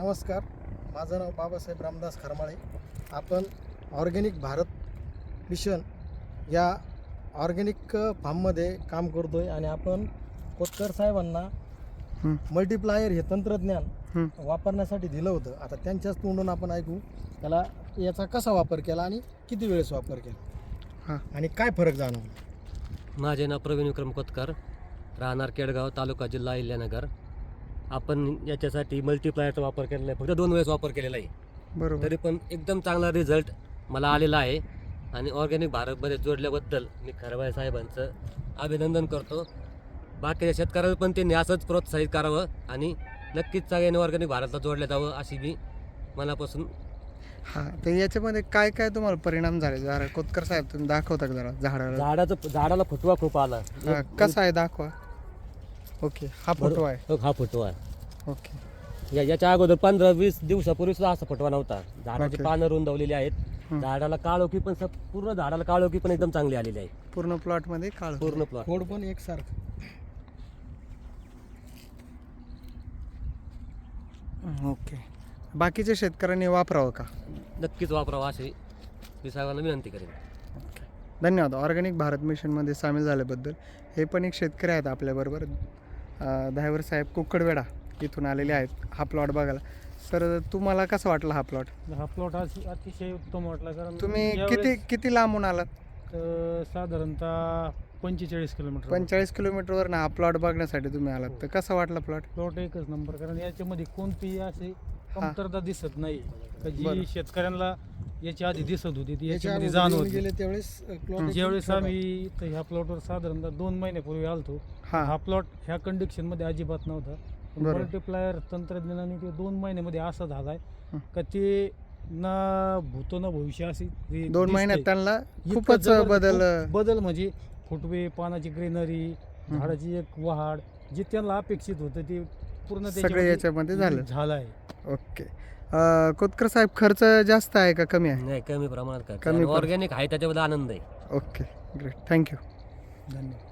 नमस्कार, माझं नाव बाबासाहेब रामदास खरमाळे. आपण ऑर्गॅनिक भारत मिशन या ऑर्गॅनिक फार्ममध्ये काम करतो आहे आणि आपण कोतकर साहेबांना मल्टीप्लायर हे तंत्रज्ञान वापरण्यासाठी दिलं होतं. आता त्यांच्याच तोंडून आपण ऐकू त्याला याचा कसा वापर केला आणि किती वेळेस वापर केला आणि काय फरक जाणवला. माझे नाव प्रवीण विक्रम कोतकर, राहणार केडगाव, तालुका जिल्हा अहिल्यानगर. आपण याच्यासाठी मल्टीप्लायरचा वापर केलेला आहे, फक्त 2 वेळेस वापर केलेला आहे. बरोबर. तरी पण एकदम चांगला रिझल्ट मला आलेला आहे आणि ऑर्गॅनिक भारतमध्ये जोडल्याबद्दल मी खरमाळे साहेबांचं अभिनंदन करतो. बाकीच्या शेतकऱ्याला पण त्यांनी असंच प्रोत्साहित करावं आणि नक्कीच सगळ्यांनी ऑर्गॅनिक भारतला जोडलं जावं अशी मी मनापासून. हां, तर याच्यामध्ये काय काय तुम्हाला परिणाम झाले जरा कोतकर साहेब तुम्ही दाखवता का जरा झाडाला फुटवा खूप आला. कसा आहे दाखवा. ओके, हा फोटो आहे. हा फुटवा आहे. ओके, याच्या अगोदर 15-20 दिवसापूर्वी सुद्धा असा फुटवा नव्हता. झाडाची ओके. पानं रुंदवलेली आहेत. झाडाला काळोखी पण पूर्ण झाडाला काळोखी पण एकदम चांगली आलेली आहे. पूर्ण प्लॉट मध्ये काळ पूर्ण प्लॉट खोड पण एकसारखं. ओके. बाकीच्या शेतकऱ्यांनी वापरावं का? नक्कीच वापरावा अशी मी सर्वांना विनंती करेन. धन्यवाद. ऑर्गॅनिक भारत मिशनमध्ये सामील झाल्याबद्दल. हे पण एक शेतकरी आहेत आपल्याबरोबर, दहावर साहेब कुक्कडवेडा इथून आलेले आहेत हा प्लॉट बघायला. सर, तुम्हाला कसा वाटला हा प्लॉट? हा प्लॉट अतिशय उत्तम वाटला, कारण तुम्ही किती लांबून आलात? साधारणतः 45 किलोमीटर. 45 किलोमीटरवर ना हा प्लॉट बघण्यासाठी तुम्ही आलात, तर कसा वाटला प्लॉट? प्लॉट एकच नंबर, कारण याच्यामध्ये कोणतीही अशी कमतरता दिसत नाही का बरं. जी शेतकऱ्यांना याची आधी दिसत होती ती याच्या याच्यामध्ये अगोदर येऊन जाणवत गेले त्यावेळेस plot ज्यावेळेस एकदम आम्ही इथं ह्या प्लॉटवर साधारणतः 2 महिन्यापूर्वी आलतो. हां, हा प्लॉट ह्या कंडिशनमध्ये अजिबात नव्हता. बरोबर. मल्टीप्लायर तंत्रज्ञानाने ते 2 महिन्यामध्ये असा झालाय हं. का ते ना भूतो ना भविष्य अशी 2 महिन्यात दिसतंय. त्यांना इतकं खूपच जबरदस्त बदल म्हणजे फुटवे, पानाची ग्रीनरी, झाडाची एक वाढ, जे त्यांना अपेक्षित होतं ते पूर्ण सगळे याच्यामध्ये झालं. झालंय. ओके. कोतकर साहेब, खर्च जास्त आहे का कमी आहे? नाही, कमी प्रमाणात कमी करतो. ऑर्गॅनिक आहे त्याच्याबद्दल आनंद आहे. Okay, great, thank you. धन्यवाद.